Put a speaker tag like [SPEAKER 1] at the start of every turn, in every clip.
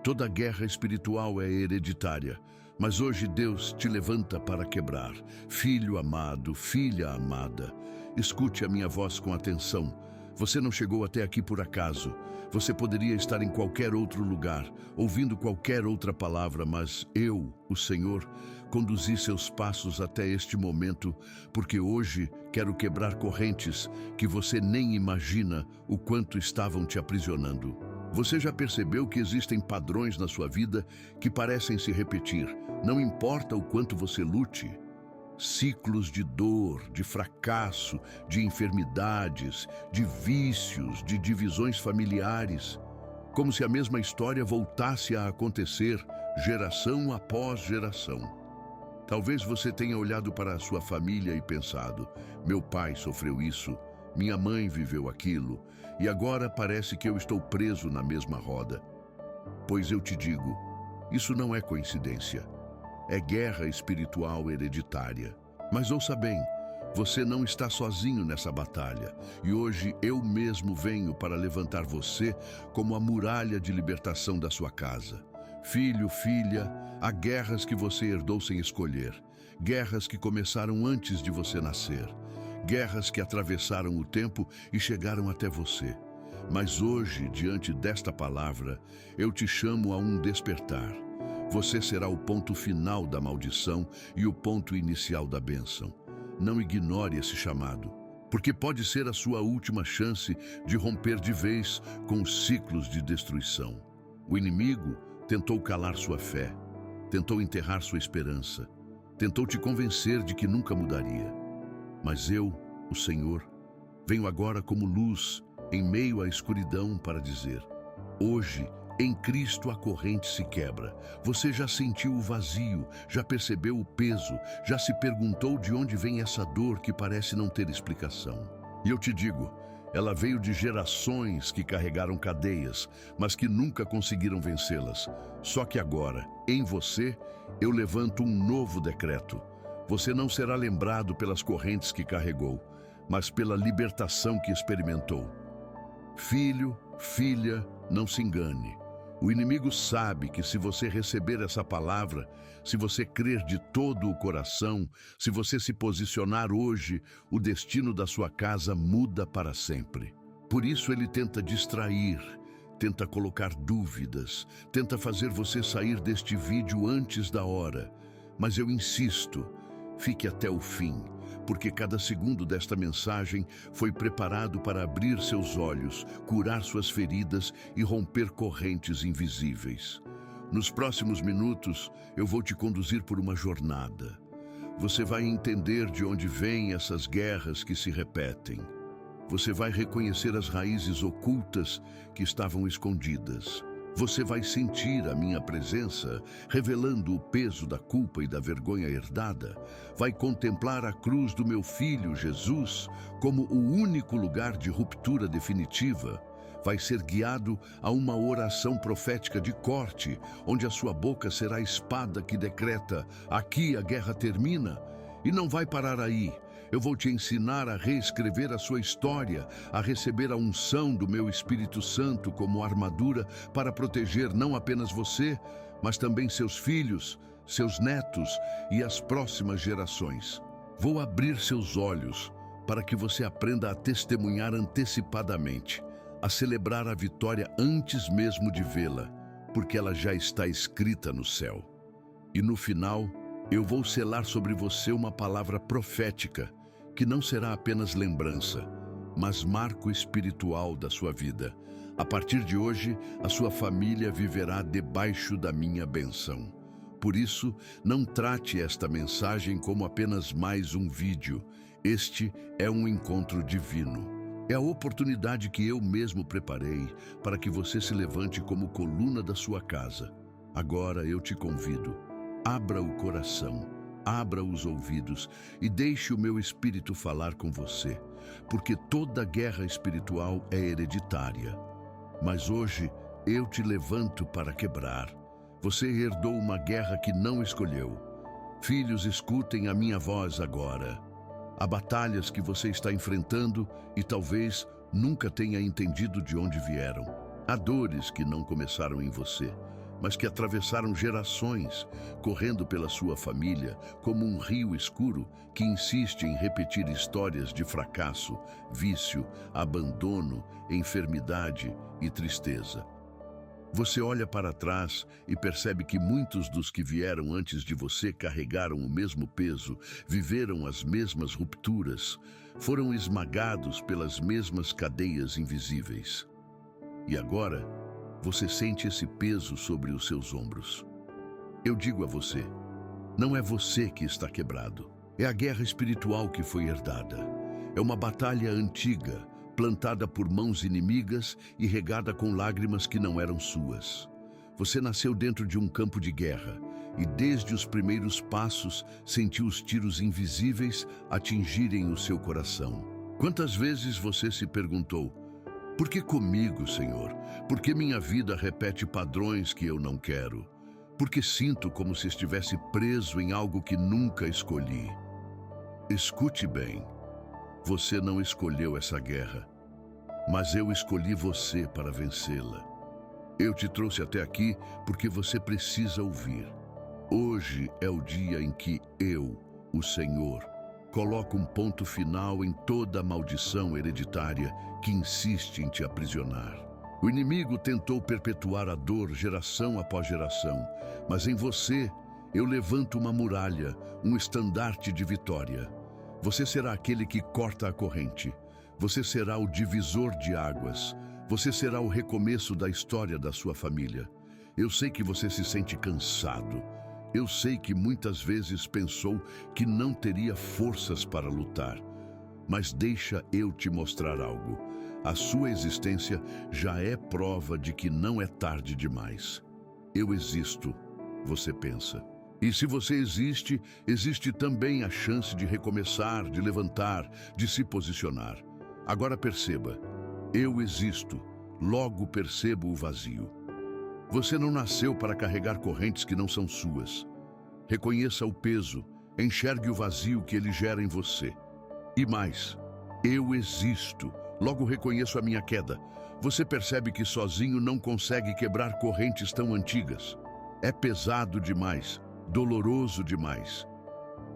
[SPEAKER 1] Toda guerra espiritual é hereditária, mas hoje Deus te levanta para quebrar. Filho amado, filha amada, escute a minha voz com atenção. Você não chegou até aqui por acaso. Você poderia estar em qualquer outro lugar, ouvindo qualquer outra palavra, mas eu, o Senhor, conduzi seus passos até este momento, porque hoje quero quebrar correntes que você nem imagina o quanto estavam te aprisionando. Você já percebeu que existem padrões na sua vida que parecem se repetir, não importa o quanto você lute? Ciclos de dor, de fracasso, de enfermidades, de vícios, de divisões familiares, como se a mesma história voltasse a acontecer geração após geração. Talvez você tenha olhado para a sua família e pensado: meu pai sofreu isso, minha mãe viveu aquilo, e agora parece que eu estou preso na mesma roda. Pois eu te digo, isso não é coincidência. É guerra espiritual hereditária. Mas ouça bem, você não está sozinho nessa batalha. E hoje eu mesmo venho para levantar você como a muralha de libertação da sua casa. Filho, filha, há guerras que você herdou sem escolher. Guerras que começaram antes de você nascer. Guerras que atravessaram o tempo e chegaram até você. Mas hoje, diante desta palavra, eu te chamo a um despertar. Você será o ponto final da maldição e o ponto inicial da bênção. Não ignore esse chamado, porque pode ser a sua última chance de romper de vez com os ciclos de destruição. O inimigo tentou calar sua fé, tentou enterrar sua esperança, tentou te convencer de que nunca mudaria. Mas eu, o Senhor, venho agora como luz em meio à escuridão para dizer: hoje, em Cristo a corrente se quebra. Você já sentiu o vazio, já percebeu o peso, já se perguntou de onde vem essa dor que parece não ter explicação. E eu te digo, ela veio de gerações que carregaram cadeias, mas que nunca conseguiram vencê-las. Só que agora, em você, eu levanto um novo decreto. Você não será lembrado pelas correntes que carregou, mas pela libertação que experimentou. Filho, filha, não se engane. O inimigo sabe que se você receber essa palavra, se você crer de todo o coração, se você se posicionar hoje, o destino da sua casa muda para sempre. Por isso ele tenta distrair, tenta colocar dúvidas, tenta fazer você sair deste vídeo antes da hora. Mas eu insisto, fique até o fim, porque cada segundo desta mensagem foi preparado para abrir seus olhos, curar suas feridas e romper correntes invisíveis. Nos próximos minutos, eu vou te conduzir por uma jornada. Você vai entender de onde vêm essas guerras que se repetem. Você vai reconhecer as raízes ocultas que estavam escondidas. Você vai sentir a minha presença, revelando o peso da culpa e da vergonha herdada. Vai contemplar a cruz do meu filho Jesus como o único lugar de ruptura definitiva. Vai ser guiado a uma oração profética de corte, onde a sua boca será a espada que decreta: aqui a guerra termina. E não vai parar aí. Eu vou te ensinar a reescrever a sua história, a receber a unção do meu Espírito Santo como armadura para proteger não apenas você, mas também seus filhos, seus netos e as próximas gerações. Vou abrir seus olhos para que você aprenda a testemunhar antecipadamente, a celebrar a vitória antes mesmo de vê-la, porque ela já está escrita no céu. E no final, eu vou selar sobre você uma palavra profética, que não será apenas lembrança, mas marco espiritual da sua vida. A partir de hoje, a sua família viverá debaixo da minha bênção. Por isso, não trate esta mensagem como apenas mais um vídeo. Este é um encontro divino. É a oportunidade que eu mesmo preparei para que você se levante como coluna da sua casa. Agora eu te convido. Abra o coração, abra os ouvidos e deixe o meu espírito falar com você, porque toda guerra espiritual é hereditária. Mas hoje eu te levanto para quebrar. Você herdou uma guerra que não escolheu. Filhos, escutem a minha voz agora. Há batalhas que você está enfrentando e talvez nunca tenha entendido de onde vieram. Há dores que não começaram em você, mas que atravessaram gerações, correndo pela sua família como um rio escuro que insiste em repetir histórias de fracasso, vício, abandono, enfermidade e tristeza. Você olha para trás e percebe que muitos dos que vieram antes de você carregaram o mesmo peso, viveram as mesmas rupturas, foram esmagados pelas mesmas cadeias invisíveis. E agora, você sente esse peso sobre os seus ombros. Eu digo a você, não é você que está quebrado. É a guerra espiritual que foi herdada. É uma batalha antiga, plantada por mãos inimigas e regada com lágrimas que não eram suas. Você nasceu dentro de um campo de guerra e desde os primeiros passos sentiu os tiros invisíveis atingirem o seu coração. Quantas vezes você se perguntou, por que comigo, Senhor? Por que minha vida repete padrões que eu não quero? Por que sinto como se estivesse preso em algo que nunca escolhi? Escute bem. Você não escolheu essa guerra, mas eu escolhi você para vencê-la. Eu te trouxe até aqui porque você precisa ouvir. Hoje é o dia em que eu, o Senhor, coloco um ponto final em toda a maldição hereditária que insiste em te aprisionar. O inimigo tentou perpetuar a dor geração após geração, mas em você eu levanto uma muralha, um estandarte de vitória. Você será aquele que corta a corrente. Você será o divisor de águas. Você será o recomeço da história da sua família. Eu sei que você se sente cansado. Eu sei que muitas vezes pensou que não teria forças para lutar. Mas deixa eu te mostrar algo. A sua existência já é prova de que não é tarde demais. Eu existo, você pensa. E se você existe, existe também a chance de recomeçar, de levantar, de se posicionar. Agora perceba, eu existo, logo percebo o vazio. Você não nasceu para carregar correntes que não são suas. Reconheça o peso, enxergue o vazio que ele gera em você. E mais, eu existo, logo reconheço a minha queda. Você percebe que sozinho não consegue quebrar correntes tão antigas. É pesado demais. Doloroso demais.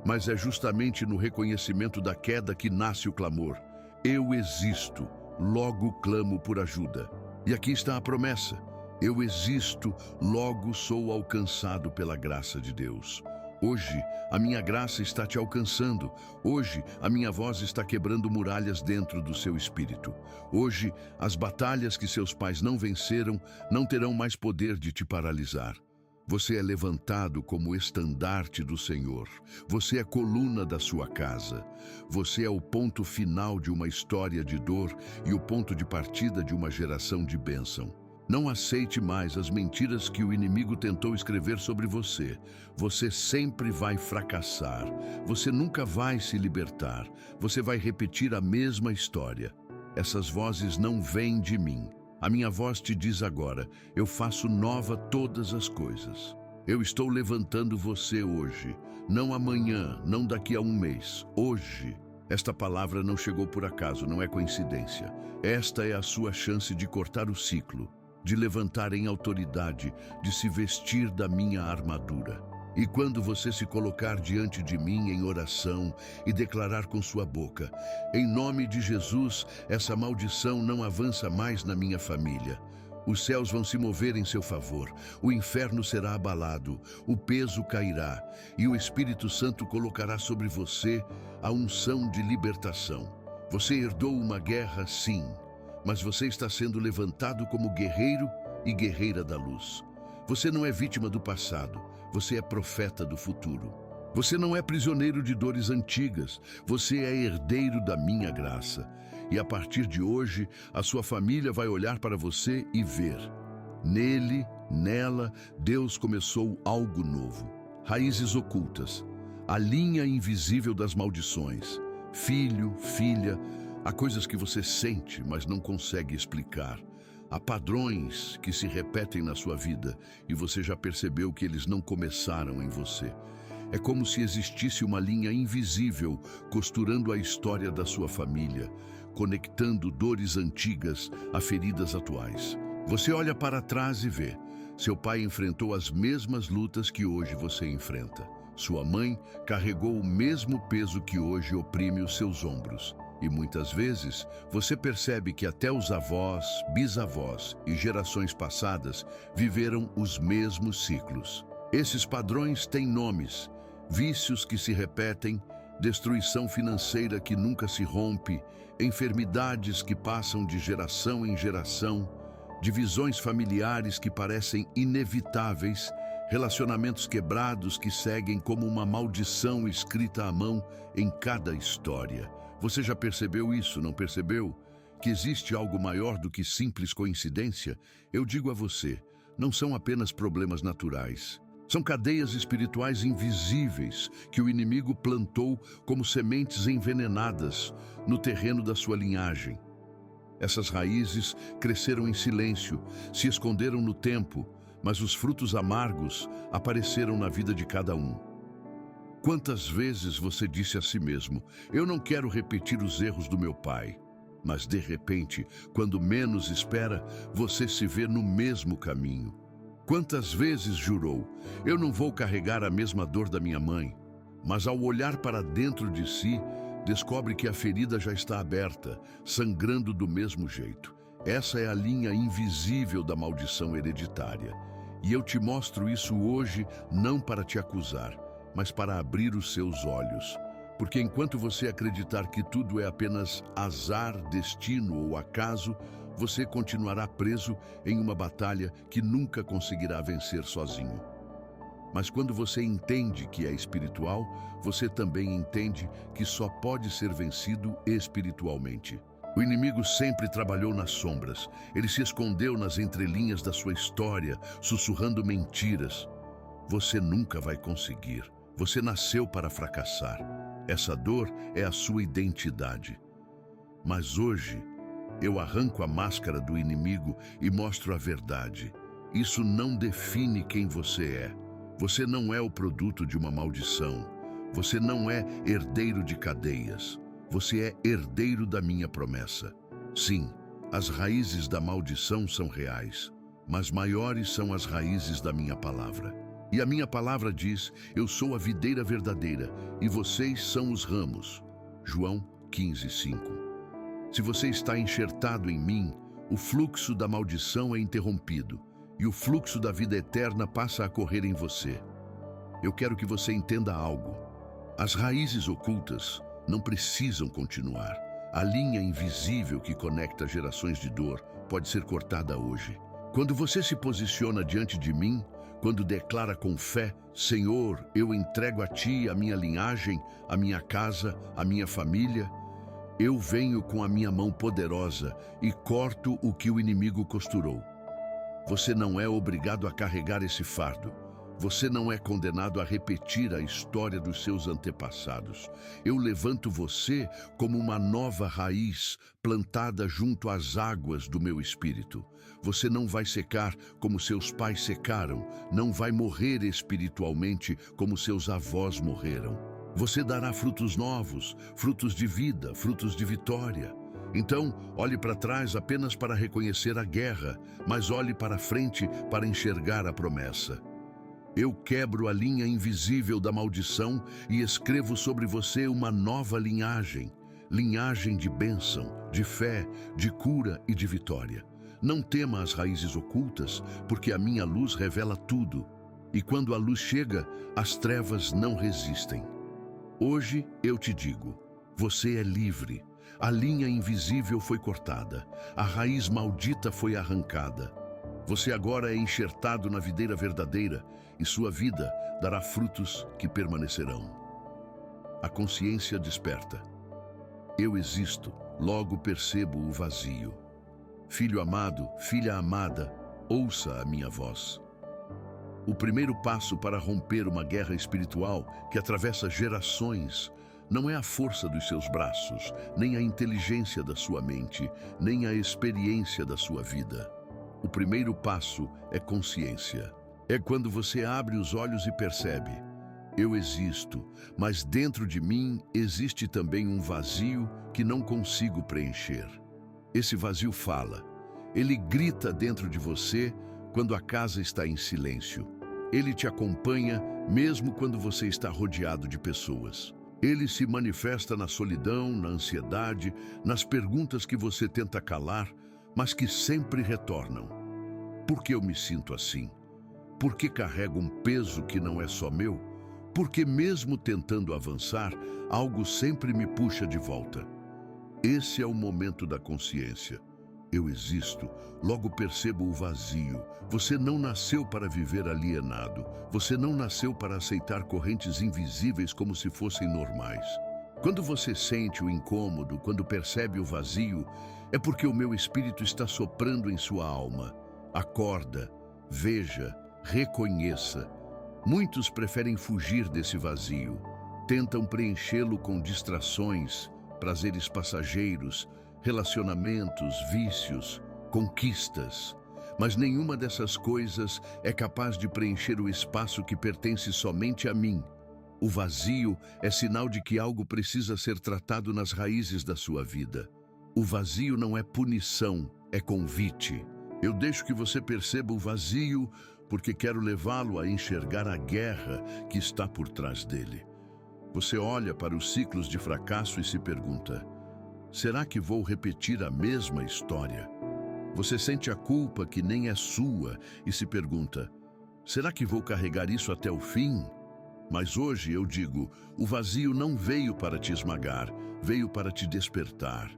[SPEAKER 1] Mas é justamente no reconhecimento da queda que nasce o clamor. Eu existo, logo clamo por ajuda. E aqui está a promessa. Eu existo, logo sou alcançado pela graça de Deus. Hoje, a minha graça está te alcançando. Hoje, a minha voz está quebrando muralhas dentro do seu espírito. Hoje, as batalhas que seus pais não venceram não terão mais poder de te paralisar. Você é levantado como estandarte do Senhor. Você é coluna da sua casa. Você é o ponto final de uma história de dor e o ponto de partida de uma geração de bênção. Não aceite mais as mentiras que o inimigo tentou escrever sobre você. Você sempre vai fracassar. Você nunca vai se libertar. Você vai repetir a mesma história. Essas vozes não vêm de mim. A minha voz te diz agora, eu faço nova todas as coisas. Eu estou levantando você hoje, não amanhã, não daqui a um mês, hoje. Esta palavra não chegou por acaso, não é coincidência. Esta é a sua chance de cortar o ciclo, de levantar em autoridade, de se vestir da minha armadura. E quando você se colocar diante de mim em oração e declarar com sua boca, em nome de Jesus, essa maldição não avança mais na minha família. Os céus vão se mover em seu favor, o inferno será abalado, o peso cairá e o Espírito Santo colocará sobre você a unção de libertação. Você herdou uma guerra, sim, mas você está sendo levantado como guerreiro e guerreira da luz. Você não é vítima do passado, você é profeta do futuro. Você não é prisioneiro de dores antigas, você é herdeiro da minha graça. E a partir de hoje, a sua família vai olhar para você e ver. Nele, nela, Deus começou algo novo. Raízes ocultas, a linha invisível das maldições. Filho, filha, há coisas que você sente, mas não consegue explicar. Há padrões que se repetem na sua vida e você já percebeu que eles não começaram em você. É como se existisse uma linha invisível costurando a história da sua família, conectando dores antigas a feridas atuais. Você olha para trás e vê. Seu pai enfrentou as mesmas lutas que hoje você enfrenta. Sua mãe carregou o mesmo peso que hoje oprime os seus ombros. E muitas vezes você percebe que até os avós, bisavós e gerações passadas viveram os mesmos ciclos. Esses padrões têm nomes: vícios que se repetem, destruição financeira que nunca se rompe, enfermidades que passam de geração em geração, divisões familiares que parecem inevitáveis, relacionamentos quebrados que seguem como uma maldição escrita à mão em cada história. Você já percebeu isso, não percebeu? Que existe algo maior do que simples coincidência? Eu digo a você, não são apenas problemas naturais. São cadeias espirituais invisíveis que o inimigo plantou como sementes envenenadas no terreno da sua linhagem. Essas raízes cresceram em silêncio, se esconderam no tempo, mas os frutos amargos apareceram na vida de cada um. Quantas vezes você disse a si mesmo: eu não quero repetir os erros do meu pai. Mas de repente, quando menos espera, você se vê no mesmo caminho. Quantas vezes jurou: eu não vou carregar a mesma dor da minha mãe. Mas ao olhar para dentro de si, descobre que a ferida já está aberta, sangrando do mesmo jeito. Essa é a linha invisível da maldição hereditária. E eu te mostro isso hoje não para te acusar, mas para abrir os seus olhos. Porque enquanto você acreditar que tudo é apenas azar, destino ou acaso, você continuará preso em uma batalha que nunca conseguirá vencer sozinho. Mas quando você entende que é espiritual, você também entende que só pode ser vencido espiritualmente. O inimigo sempre trabalhou nas sombras. Ele se escondeu nas entrelinhas da sua história, sussurrando mentiras. Você nunca vai conseguir. Você nasceu para fracassar. Essa dor é a sua identidade. Mas hoje, eu arranco a máscara do inimigo e mostro a verdade. Isso não define quem você é. Você não é o produto de uma maldição. Você não é herdeiro de cadeias. Você é herdeiro da minha promessa. Sim, as raízes da maldição são reais, mas maiores são as raízes da minha palavra. E a minha palavra diz: eu sou a videira verdadeira e vocês são os ramos. João 15:5. Se você está enxertado em mim, o fluxo da maldição é interrompido e o fluxo da vida eterna passa a correr em você. Eu quero que você entenda algo. As raízes ocultas não precisam continuar. A linha invisível que conecta gerações de dor pode ser cortada hoje. Quando você se posiciona diante de mim, quando declara com fé: Senhor, eu entrego a Ti a minha linhagem, a minha casa, a minha família, eu venho com a minha mão poderosa e corto o que o inimigo costurou. Você não é obrigado a carregar esse fardo. Você não é condenado a repetir a história dos seus antepassados. Eu levanto você como uma nova raiz plantada junto às águas do meu espírito. Você não vai secar como seus pais secaram, não vai morrer espiritualmente como seus avós morreram. Você dará frutos novos, frutos de vida, frutos de vitória. Então, olhe para trás apenas para reconhecer a guerra, mas olhe para frente para enxergar a promessa. Eu quebro a linha invisível da maldição e escrevo sobre você uma nova linhagem. Linhagem de bênção, de fé, de cura e de vitória. Não tema as raízes ocultas, porque a minha luz revela tudo. E quando a luz chega, as trevas não resistem. Hoje eu te digo, você é livre. A linha invisível foi cortada. A raiz maldita foi arrancada. Você agora é enxertado na videira verdadeira e sua vida dará frutos que permanecerão. A consciência desperta. Eu existo, logo percebo o vazio. Filho amado, filha amada, ouça a minha voz. O primeiro passo para romper uma guerra espiritual que atravessa gerações não é a força dos seus braços, nem a inteligência da sua mente, nem a experiência da sua vida. O primeiro passo é consciência. É quando você abre os olhos e percebe: eu existo, mas dentro de mim existe também um vazio que não consigo preencher. Esse vazio fala. Ele grita dentro de você quando a casa está em silêncio. Ele te acompanha mesmo quando você está rodeado de pessoas. Ele se manifesta na solidão, na ansiedade, nas perguntas que você tenta calar, mas que sempre retornam. Por que eu me sinto assim? Por que carrego um peso que não é só meu? Porque mesmo tentando avançar, algo sempre me puxa de volta. Esse é o momento da consciência. Eu existo, logo percebo o vazio. Você não nasceu para viver alienado. Você não nasceu para aceitar correntes invisíveis como se fossem normais. Quando você sente o incômodo, quando percebe o vazio, é porque o meu espírito está soprando em sua alma. Acorda, veja, reconheça. Muitos preferem fugir desse vazio. Tentam preenchê-lo com distrações, prazeres passageiros, relacionamentos, vícios, conquistas. Mas nenhuma dessas coisas é capaz de preencher o espaço que pertence somente a mim. O vazio é sinal de que algo precisa ser tratado nas raízes da sua vida. O vazio não é punição, é convite. Eu deixo que você perceba o vazio porque quero levá-lo a enxergar a guerra que está por trás dele. Você olha para os ciclos de fracasso e se pergunta: será que vou repetir a mesma história? Você sente a culpa que nem é sua e se pergunta: será que vou carregar isso até o fim? Mas hoje eu digo, o vazio não veio para te esmagar, veio para te despertar.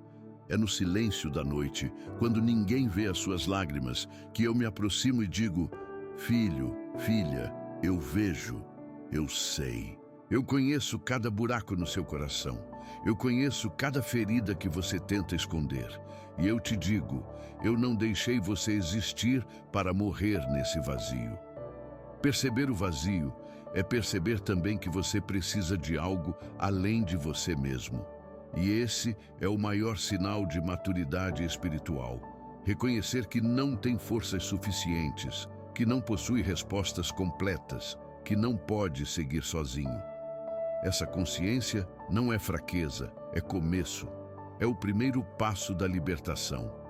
[SPEAKER 1] É no silêncio da noite, quando ninguém vê as suas lágrimas, que eu me aproximo e digo: filho, filha, eu vejo, eu sei. Eu conheço cada buraco no seu coração. Eu conheço cada ferida que você tenta esconder. E eu te digo, eu não deixei você existir para morrer nesse vazio. Perceber o vazio é perceber também que você precisa de algo além de você mesmo. E esse é o maior sinal de maturidade espiritual. Reconhecer que não tem forças suficientes, que não possui respostas completas, que não pode seguir sozinho. Essa consciência não é fraqueza, é começo. É o primeiro passo da libertação.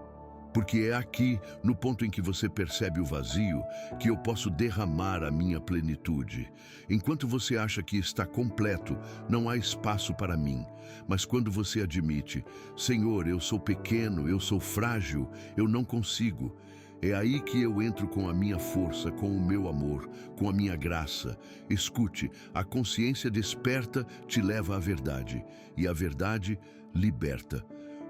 [SPEAKER 1] Porque é aqui, no ponto em que você percebe o vazio, que eu posso derramar a minha plenitude. Enquanto você acha que está completo, não há espaço para mim. Mas quando você admite: Senhor, eu sou pequeno, eu sou frágil, eu não consigo. É aí que eu entro com a minha força, com o meu amor, com a minha graça. Escute, a consciência desperta te leva à verdade, e a verdade liberta.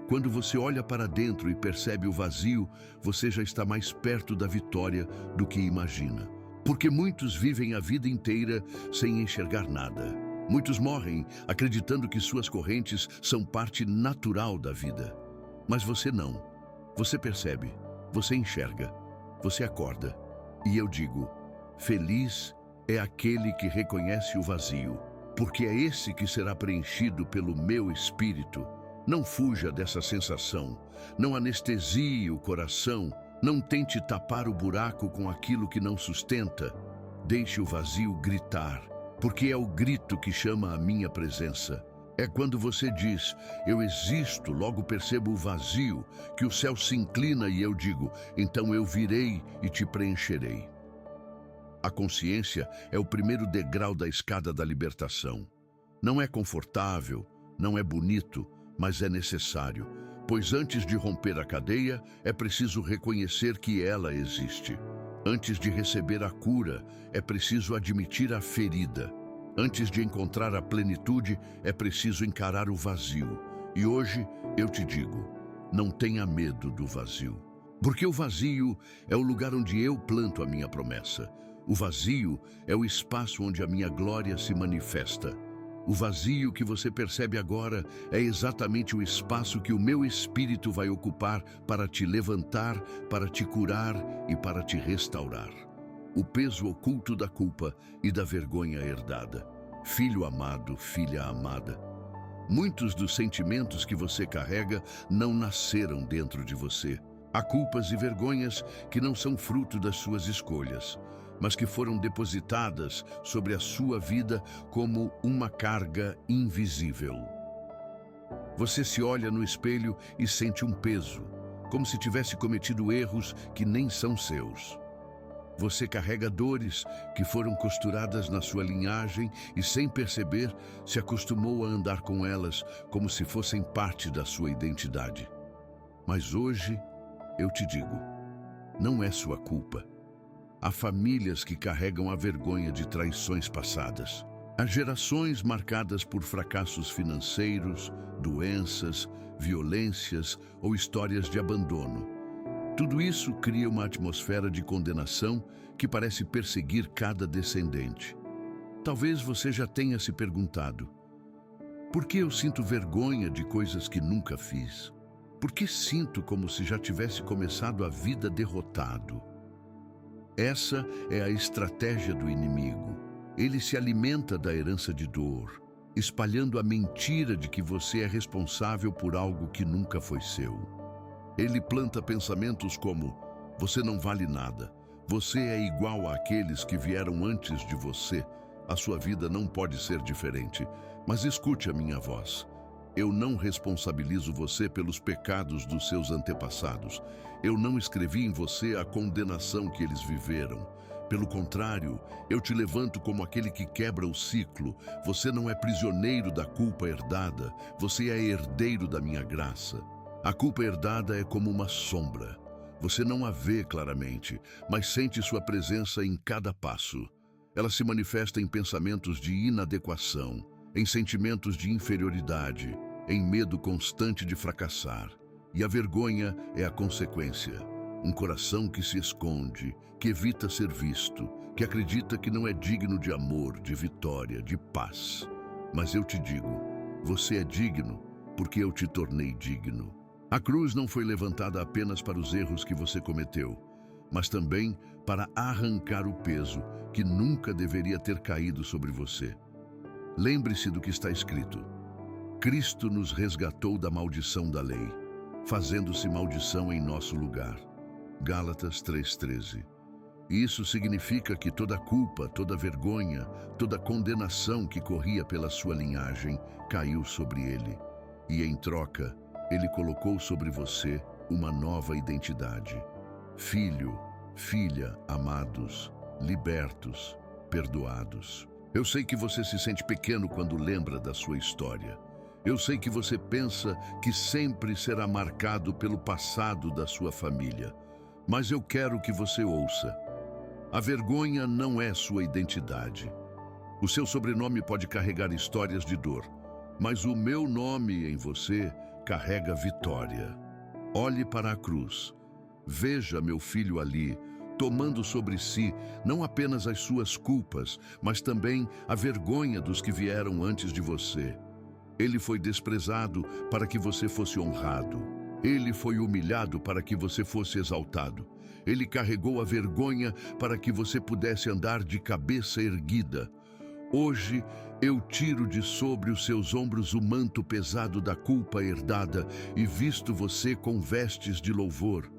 [SPEAKER 1] Quando você olha para dentro e percebe o vazio, você já está mais perto da vitória do que imagina. Porque muitos vivem a vida inteira sem enxergar nada. Muitos morrem acreditando que suas correntes são parte natural da vida. Mas você não. Você percebe, você enxerga, você acorda. E eu digo: feliz é aquele que reconhece o vazio, porque é esse que será preenchido pelo meu espírito. Não fuja dessa sensação, não anestesie o coração, não tente tapar o buraco com aquilo que não sustenta. Deixe o vazio gritar, porque é o grito que chama a minha presença. É quando você diz: eu existo, logo percebo o vazio, que o céu se inclina e eu digo: então eu virei e te preencherei. A consciência é o primeiro degrau da escada da libertação. Não é confortável, não é bonito, mas é necessário, pois antes de romper a cadeia, é preciso reconhecer que ela existe. Antes de receber a cura, é preciso admitir a ferida. Antes de encontrar a plenitude, é preciso encarar o vazio. E hoje eu te digo: não tenha medo do vazio. Porque o vazio é o lugar onde eu planto a minha promessa. O vazio é o espaço onde a minha glória se manifesta. O vazio que você percebe agora é exatamente o espaço que o meu espírito vai ocupar para te levantar, para te curar e para te restaurar. O peso oculto da culpa e da vergonha herdada. Filho amado, filha amada. Muitos dos sentimentos que você carrega não nasceram dentro de você. Há culpas e vergonhas que não são fruto das suas escolhas, mas que foram depositadas sobre a sua vida como uma carga invisível. Você se olha no espelho e sente um peso, como se tivesse cometido erros que nem são seus. Você carrega dores que foram costuradas na sua linhagem e, sem perceber, se acostumou a andar com elas como se fossem parte da sua identidade. Mas hoje, eu te digo, não é sua culpa. Há famílias que carregam a vergonha de traições passadas. Há gerações marcadas por fracassos financeiros, doenças, violências ou histórias de abandono. Tudo isso cria uma atmosfera de condenação que parece perseguir cada descendente. Talvez você já tenha se perguntado: por que eu sinto vergonha de coisas que nunca fiz? Por que sinto como se já tivesse começado a vida derrotado? Essa é a estratégia do inimigo. Ele se alimenta da herança de dor, espalhando a mentira de que você é responsável por algo que nunca foi seu. Ele planta pensamentos como: você não vale nada, você é igual àqueles que vieram antes de você, a sua vida não pode ser diferente. Mas escute a minha voz. Eu não responsabilizo você pelos pecados dos seus antepassados. Eu não escrevi em você a condenação que eles viveram. Pelo contrário, eu te levanto como aquele que quebra o ciclo. Você não é prisioneiro da culpa herdada, você é herdeiro da minha graça. A culpa herdada é como uma sombra. Você não a vê claramente, mas sente sua presença em cada passo. Ela se manifesta em pensamentos de inadequação, em sentimentos de inferioridade, em medo constante de fracassar. E a vergonha é a consequência. Um coração que se esconde, que evita ser visto, que acredita que não é digno de amor, de vitória, de paz. Mas eu te digo, você é digno porque eu te tornei digno. A cruz não foi levantada apenas para os erros que você cometeu, mas também para arrancar o peso que nunca deveria ter caído sobre você. Lembre-se do que está escrito: Cristo nos resgatou da maldição da lei, fazendo-se maldição em nosso lugar. Gálatas 3:13. Isso significa que toda culpa, toda vergonha, toda condenação que corria pela sua linhagem caiu sobre ele. E em troca, ele colocou sobre você uma nova identidade. Filho, filha, amados, libertos, perdoados. Eu sei que você se sente pequeno quando lembra da sua história. Eu sei que você pensa que sempre será marcado pelo passado da sua família. Mas eu quero que você ouça. A vergonha não é sua identidade. O seu sobrenome pode carregar histórias de dor, mas o meu nome em você carrega vitória. Olhe para a cruz. Veja meu filho ali, tomando sobre si não apenas as suas culpas, mas também a vergonha dos que vieram antes de você. Ele foi desprezado para que você fosse honrado. Ele foi humilhado para que você fosse exaltado. Ele carregou a vergonha para que você pudesse andar de cabeça erguida. Hoje, eu tiro de sobre os seus ombros o manto pesado da culpa herdada e visto você com vestes de louvor.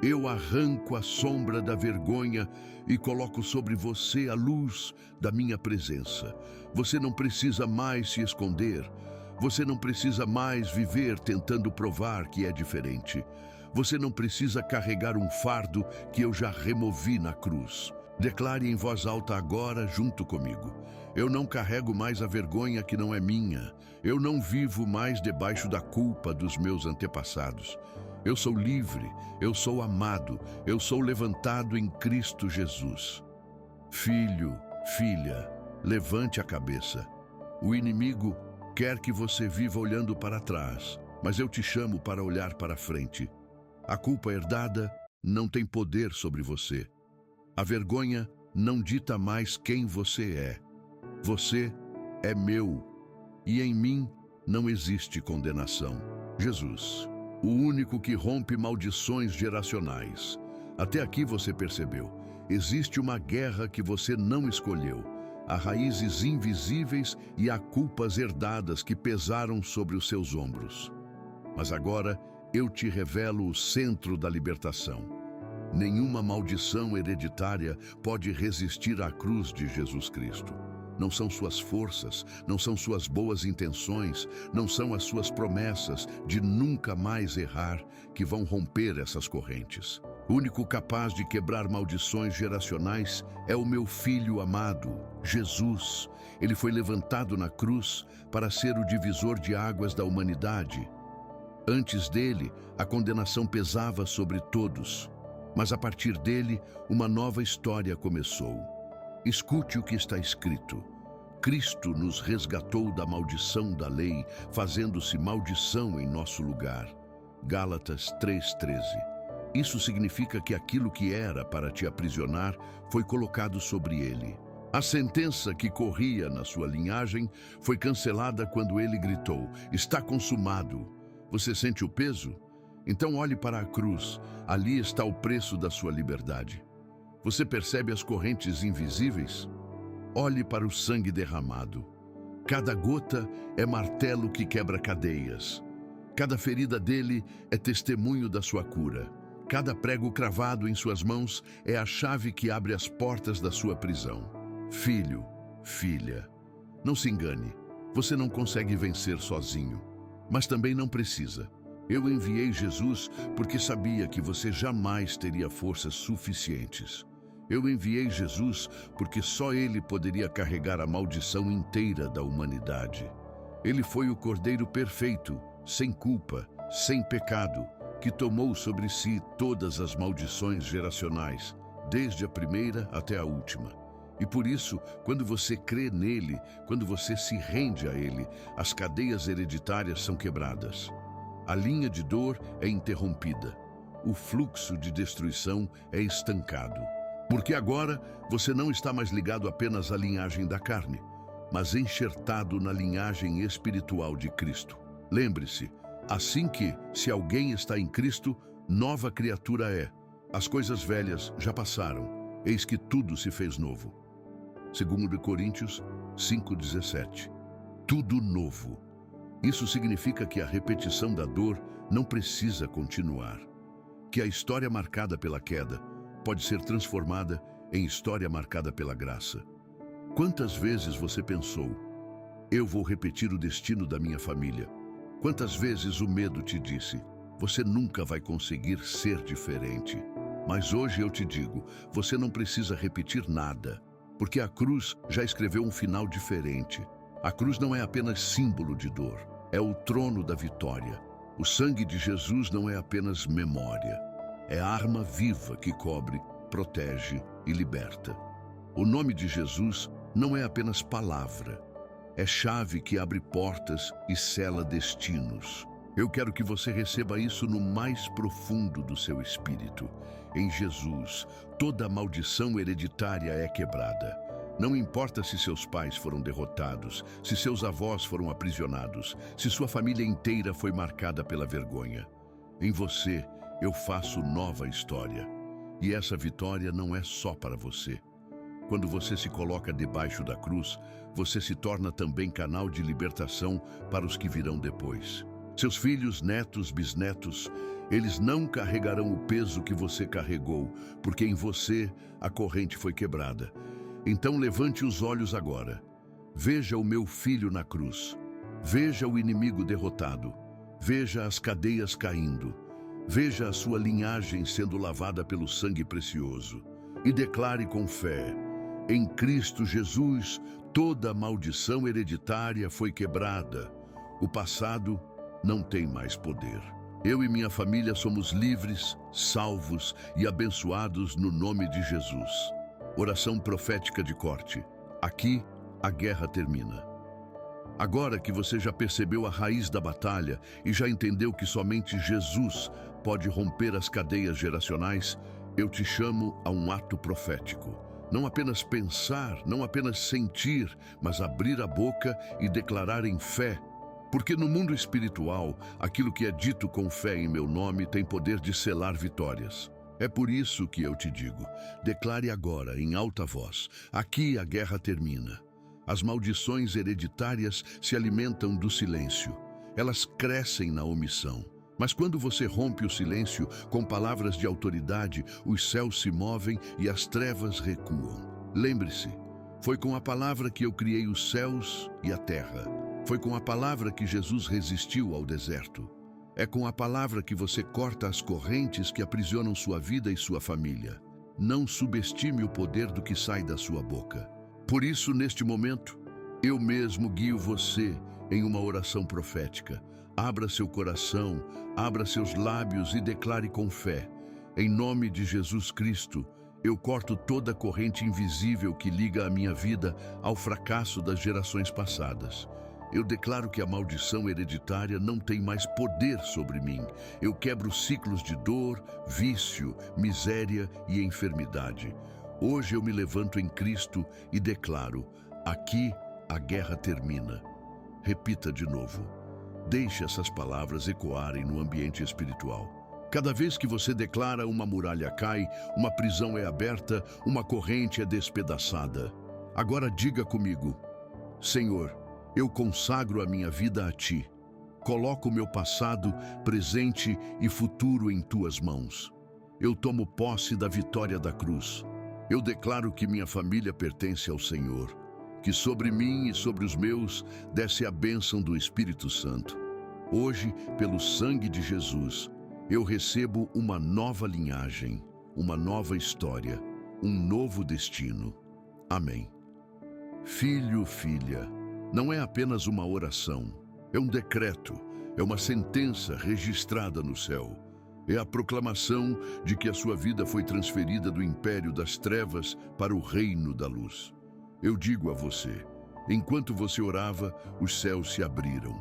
[SPEAKER 1] Eu arranco a sombra da vergonha e coloco sobre você a luz da minha presença. Você não precisa mais se esconder. Você não precisa mais viver tentando provar que é diferente. Você não precisa carregar um fardo que eu já removi na cruz. Declare em voz alta agora junto comigo: eu não carrego mais a vergonha que não é minha. Eu não vivo mais debaixo da culpa dos meus antepassados. Eu sou livre, eu sou amado, eu sou levantado em Cristo Jesus. Filho, filha, levante a cabeça. O inimigo quer que você viva olhando para trás, mas eu te chamo para olhar para frente. A culpa herdada não tem poder sobre você. A vergonha não dita mais quem você é. Você é meu, e em mim não existe condenação. Jesus, o único que rompe maldições geracionais. Até aqui você percebeu, existe uma guerra que você não escolheu. Há raízes invisíveis e há culpas herdadas que pesaram sobre os seus ombros. Mas agora eu te revelo o centro da libertação. Nenhuma maldição hereditária pode resistir à cruz de Jesus Cristo. Não são suas forças, não são suas boas intenções, não são as suas promessas de nunca mais errar que vão romper essas correntes. O único capaz de quebrar maldições geracionais é o meu Filho amado, Jesus. Ele foi levantado na cruz para ser o divisor de águas da humanidade. Antes dele, a condenação pesava sobre todos, mas a partir dele, uma nova história começou. Escute o que está escrito. Cristo nos resgatou da maldição da lei, fazendo-se maldição em nosso lugar. Gálatas 3:13. Isso significa que aquilo que era para te aprisionar foi colocado sobre ele. A sentença que corria na sua linhagem foi cancelada quando ele gritou: "Está consumado". Você sente o peso? Então olhe para a cruz. Ali está o preço da sua liberdade. Você percebe as correntes invisíveis? Olhe para o sangue derramado. Cada gota é martelo que quebra cadeias. Cada ferida dele é testemunho da sua cura. Cada prego cravado em suas mãos é a chave que abre as portas da sua prisão. Filho, filha, não se engane. Você não consegue vencer sozinho, mas também não precisa. Eu enviei Jesus porque sabia que você jamais teria forças suficientes. Eu enviei Jesus porque só Ele poderia carregar a maldição inteira da humanidade. Ele foi o Cordeiro perfeito, sem culpa, sem pecado, que tomou sobre si todas as maldições geracionais, desde a primeira até a última. E por isso, quando você crê nele, quando você se rende a ele, as cadeias hereditárias são quebradas. A linha de dor é interrompida. O fluxo de destruição é estancado. Porque agora você não está mais ligado apenas à linhagem da carne, mas enxertado na linhagem espiritual de Cristo. Lembre-se, assim que, se alguém está em Cristo, nova criatura é. As coisas velhas já passaram, eis que tudo se fez novo. 2 Coríntios 5:17. Tudo novo. Isso significa que a repetição da dor não precisa continuar. Que a história marcada pela queda pode ser transformada em história marcada pela graça. Quantas vezes você pensou: eu vou repetir o destino da minha família? Quantas vezes o medo te disse: você nunca vai conseguir ser diferente? Mas hoje eu te digo, você não precisa repetir nada, porque a cruz já escreveu um final diferente. A cruz não é apenas símbolo de dor, é o trono da vitória. O sangue de Jesus não é apenas memória, é a arma viva que cobre, protege e liberta. O nome de Jesus não é apenas palavra, é chave que abre portas e sela destinos. Eu quero que você receba isso no mais profundo do seu espírito. Em Jesus, toda maldição hereditária é quebrada. Não importa se seus pais foram derrotados, se seus avós foram aprisionados, se sua família inteira foi marcada pela vergonha. Em você, eu faço nova história. E essa vitória não é só para você. Quando você se coloca debaixo da cruz, você se torna também canal de libertação para os que virão depois. Seus filhos, netos, bisnetos, eles não carregarão o peso que você carregou, porque em você a corrente foi quebrada. Então levante os olhos agora. Veja o meu filho na cruz. Veja o inimigo derrotado. Veja as cadeias caindo. Veja a sua linhagem sendo lavada pelo sangue precioso. E declare com fé: em Cristo Jesus, toda maldição hereditária foi quebrada. O passado não tem mais poder. Eu e minha família somos livres, salvos e abençoados no nome de Jesus. Oração profética de corte. Aqui, a guerra termina. Agora que você já percebeu a raiz da batalha e já entendeu que somente Jesus pode romper as cadeias geracionais, eu te chamo a um ato profético. Não apenas pensar, não apenas sentir, mas abrir a boca e declarar em fé. Porque no mundo espiritual, aquilo que é dito com fé em meu nome tem poder de selar vitórias. É por isso que eu te digo, declare agora em alta voz: aqui a guerra termina. As maldições hereditárias se alimentam do silêncio. Elas crescem na omissão. Mas quando você rompe o silêncio com palavras de autoridade, os céus se movem e as trevas recuam. Lembre-se, foi com a palavra que eu criei os céus e a terra. Foi com a palavra que Jesus resistiu ao deserto. É com a palavra que você corta as correntes que aprisionam sua vida e sua família. Não subestime o poder do que sai da sua boca. Por isso, neste momento, eu mesmo guio você em uma oração profética. Abra seu coração, abra seus lábios e declare com fé: em nome de Jesus Cristo, eu corto toda a corrente invisível que liga a minha vida ao fracasso das gerações passadas. Eu declaro que a maldição hereditária não tem mais poder sobre mim. Eu quebro ciclos de dor, vício, miséria e enfermidade. Hoje eu me levanto em Cristo e declaro: aqui a guerra termina. Repita de novo. Deixe essas palavras ecoarem no ambiente espiritual. Cada vez que você declara, uma muralha cai, uma prisão é aberta, uma corrente é despedaçada. Agora diga comigo: Senhor, eu consagro a minha vida a Ti. Coloco o meu passado, presente e futuro em Tuas mãos. Eu tomo posse da vitória da cruz. Eu declaro que minha família pertence ao Senhor, que sobre mim e sobre os meus desce a bênção do Espírito Santo. Hoje, pelo sangue de Jesus, eu recebo uma nova linhagem, uma nova história, um novo destino. Amém. Filho, filha, não é apenas uma oração, é um decreto, é uma sentença registrada no céu. É a proclamação de que a sua vida foi transferida do império das trevas para o reino da luz. Eu digo a você, enquanto você orava, os céus se abriram.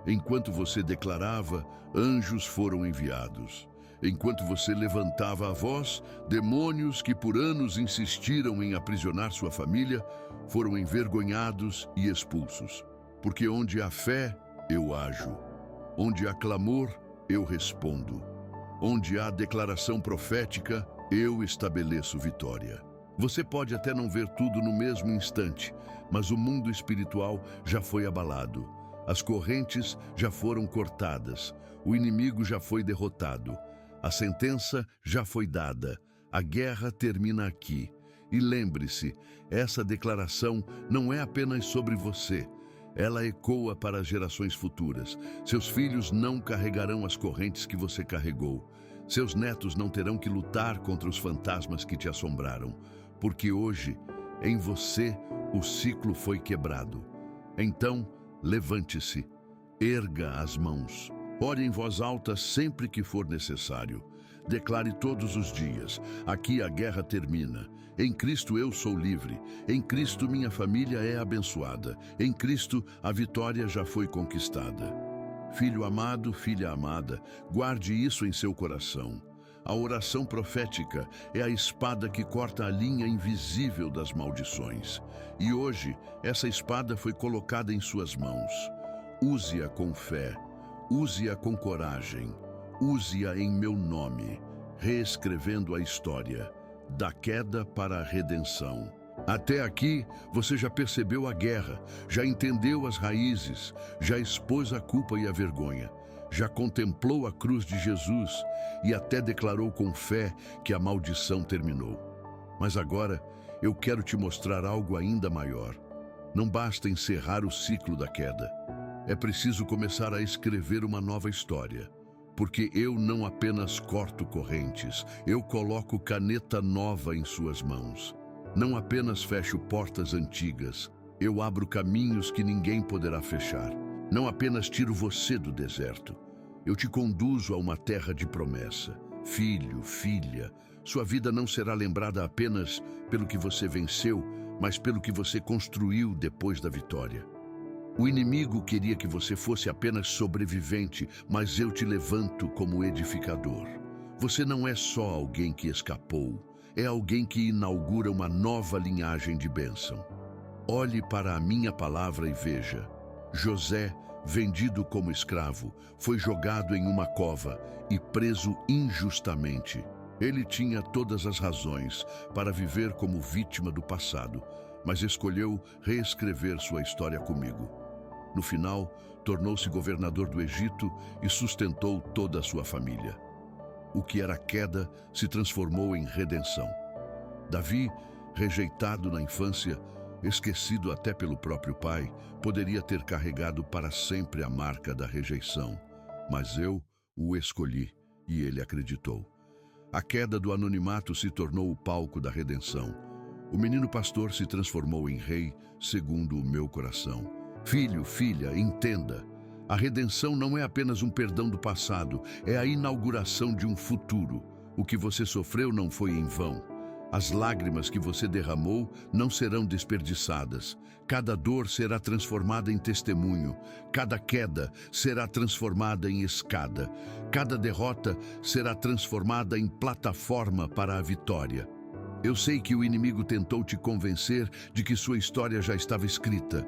[SPEAKER 1] Enquanto você declarava, anjos foram enviados. Enquanto você levantava a voz, demônios que por anos insistiram em aprisionar sua família foram envergonhados e expulsos. Porque onde há fé, eu ajo. Onde há clamor, eu respondo. Onde há declaração profética, eu estabeleço vitória. Você pode até não ver tudo no mesmo instante, mas o mundo espiritual já foi abalado. As correntes já foram cortadas. O inimigo já foi derrotado. A sentença já foi dada. A guerra termina aqui. E lembre-se, essa declaração não é apenas sobre você. Ela ecoa para as gerações futuras. Seus filhos não carregarão as correntes que você carregou. Seus netos não terão que lutar contra os fantasmas que te assombraram. Porque hoje, em você, o ciclo foi quebrado. Então, levante-se, erga as mãos. Ore em voz alta sempre que for necessário. Declare todos os dias: aqui a guerra termina. Em Cristo eu sou livre. Em Cristo minha família é abençoada. Em Cristo a vitória já foi conquistada. Filho amado, filha amada, guarde isso em seu coração. A oração profética é a espada que corta a linha invisível das maldições. E hoje, essa espada foi colocada em suas mãos. Use-a com fé. Use-a com coragem. Use-a em meu nome, reescrevendo a história, da queda para a redenção. Até aqui, você já percebeu a guerra, já entendeu as raízes, já expôs a culpa e a vergonha, já contemplou a cruz de Jesus e até declarou com fé que a maldição terminou. Mas agora, eu quero te mostrar algo ainda maior. Não basta encerrar o ciclo da queda. É preciso começar a escrever uma nova história. Porque eu não apenas corto correntes, eu coloco caneta nova em suas mãos. Não apenas fecho portas antigas, eu abro caminhos que ninguém poderá fechar. Não apenas tiro você do deserto, eu te conduzo a uma terra de promessa. Filho, filha, sua vida não será lembrada apenas pelo que você venceu, mas pelo que você construiu depois da vitória. O inimigo queria que você fosse apenas sobrevivente, mas eu te levanto como edificador. Você não é só alguém que escapou, é alguém que inaugura uma nova linhagem de bênção. Olhe para a minha palavra e veja. José, vendido como escravo, foi jogado em uma cova e preso injustamente. Ele tinha todas as razões para viver como vítima do passado, mas escolheu reescrever sua história comigo. No final, tornou-se governador do Egito e sustentou toda a sua família. O que era queda se transformou em redenção. Davi, rejeitado na infância, esquecido até pelo próprio pai, poderia ter carregado para sempre a marca da rejeição. Mas eu o escolhi e ele acreditou. A queda do anonimato se tornou o palco da redenção. O menino pastor se transformou em rei, segundo o meu coração. Filho, filha, entenda. A redenção não é apenas um perdão do passado, é a inauguração de um futuro. O que você sofreu não foi em vão. As lágrimas que você derramou não serão desperdiçadas. Cada dor será transformada em testemunho. Cada queda será transformada em escada. Cada derrota será transformada em plataforma para a vitória. Eu sei que o inimigo tentou te convencer de que sua história já estava escrita.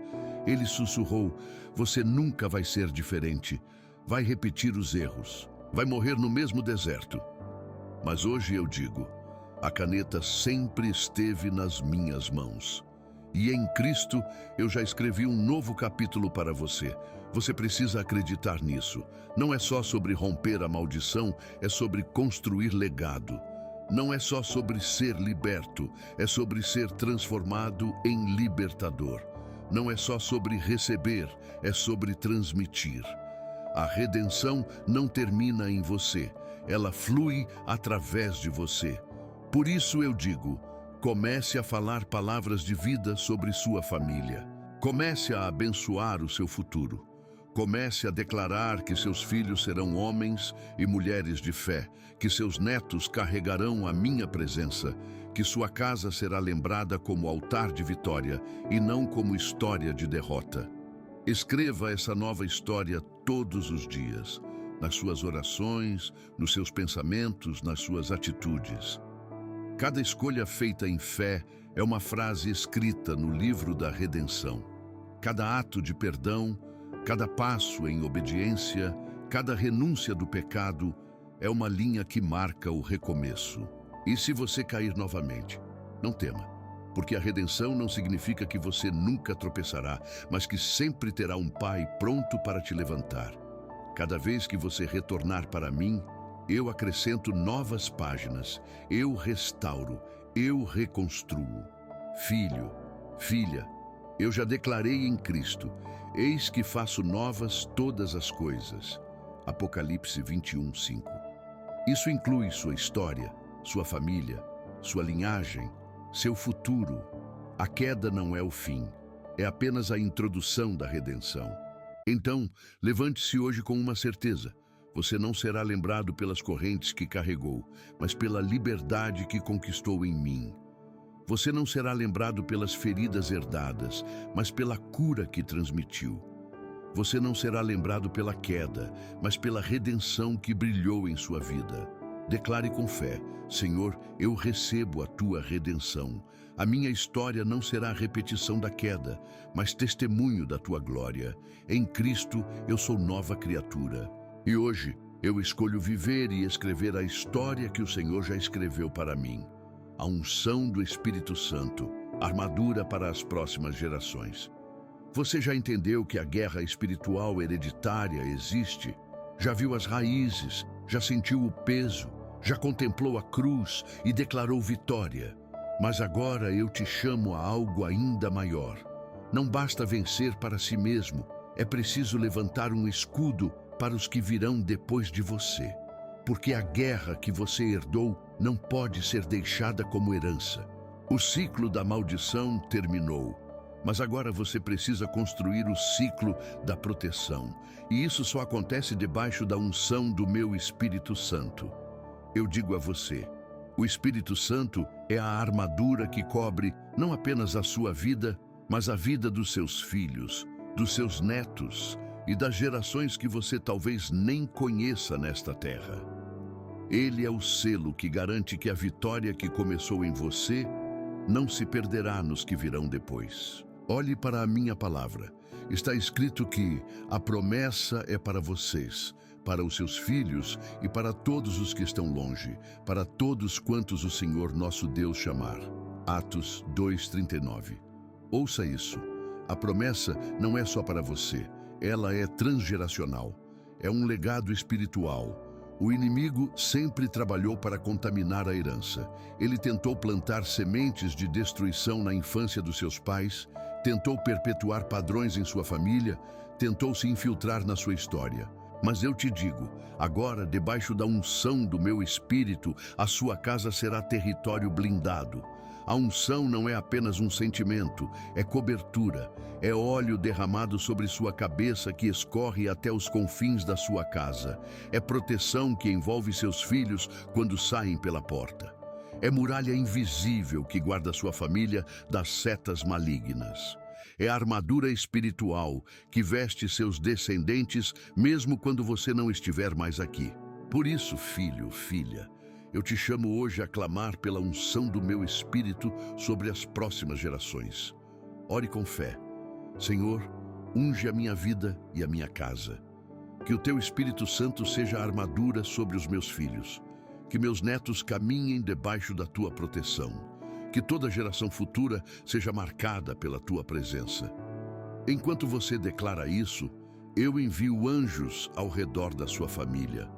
[SPEAKER 1] Ele sussurrou: você nunca vai ser diferente. Vai repetir os erros. Vai morrer no mesmo deserto. Mas hoje eu digo: a caneta sempre esteve nas minhas mãos. E em Cristo eu já escrevi um novo capítulo para você. Você precisa acreditar nisso. Não é só sobre romper a maldição, é sobre construir legado. Não é só sobre ser liberto, é sobre ser transformado em libertador. Não é só sobre receber, é sobre transmitir. A redenção não termina em você, ela flui através de você. Por isso eu digo, comece a falar palavras de vida sobre sua família. Comece a abençoar o seu futuro. Comece a declarar que seus filhos serão homens e mulheres de fé, que seus netos carregarão a minha presença, que sua casa será lembrada como altar de vitória e não como história de derrota. Escreva essa nova história todos os dias, nas suas orações, nos seus pensamentos, nas suas atitudes. Cada escolha feita em fé é uma frase escrita no livro da redenção. Cada ato de perdão, cada passo em obediência, cada renúncia do pecado é uma linha que marca o recomeço. E se você cair novamente, não tema, porque a redenção não significa que você nunca tropeçará, mas que sempre terá um Pai pronto para te levantar. Cada vez que você retornar para mim, eu acrescento novas páginas, eu restauro, eu reconstruo. Filho, filha, eu já declarei em Cristo, eis que faço novas todas as coisas. Apocalipse 21:5. Isso inclui sua história, sua família, sua linhagem, seu futuro. A queda não é o fim, é apenas a introdução da redenção. Então, levante-se hoje com uma certeza. Você não será lembrado pelas correntes que carregou, mas pela liberdade que conquistou em mim. Você não será lembrado pelas feridas herdadas, mas pela cura que transmitiu. Você não será lembrado pela queda, mas pela redenção que brilhou em sua vida. Declare com fé: Senhor, eu recebo a tua redenção. A minha história não será a repetição da queda, mas testemunho da tua glória. Em Cristo eu sou nova criatura. E hoje eu escolho viver e escrever a história que o Senhor já escreveu para mim. A unção do Espírito Santo, armadura para as próximas gerações. Você já entendeu que a guerra espiritual hereditária existe? Já viu as raízes? Já sentiu o peso? Já contemplou a cruz e declarou vitória? Mas agora eu te chamo a algo ainda maior. Não basta vencer para si mesmo, é preciso levantar um escudo para os que virão depois de você. Porque a guerra que você herdou não pode ser deixada como herança. O ciclo da maldição terminou, mas agora você precisa construir o ciclo da proteção. E isso só acontece debaixo da unção do meu Espírito Santo. Eu digo a você, o Espírito Santo é a armadura que cobre não apenas a sua vida, mas a vida dos seus filhos, dos seus netos e das gerações que você talvez nem conheça nesta terra. Ele é o selo que garante que a vitória que começou em você não se perderá nos que virão depois. Olhe para a minha palavra. Está escrito que a promessa é para vocês, para os seus filhos e para todos os que estão longe, para todos quantos o Senhor nosso Deus chamar. Atos 2:39. Ouça isso. A promessa não é só para você, ela é transgeracional. É um legado espiritual. O inimigo sempre trabalhou para contaminar a herança. Ele tentou plantar sementes de destruição na infância dos seus pais, tentou perpetuar padrões em sua família, tentou se infiltrar na sua história. Mas eu te digo, agora, debaixo da unção do meu Espírito, a sua casa será território blindado. A unção não é apenas um sentimento, é cobertura, é óleo derramado sobre sua cabeça que escorre até os confins da sua casa. É proteção que envolve seus filhos quando saem pela porta. É muralha invisível que guarda sua família das setas malignas. É a armadura espiritual que veste seus descendentes mesmo quando você não estiver mais aqui. Por isso, filho, filha, eu te chamo hoje a clamar pela unção do meu Espírito sobre as próximas gerações. Ore com fé. Senhor, unge a minha vida e a minha casa. Que o teu Espírito Santo seja a armadura sobre os meus filhos. Que meus netos caminhem debaixo da tua proteção. Que toda geração futura seja marcada pela tua presença. Enquanto você declara isso, eu envio anjos ao redor da sua família.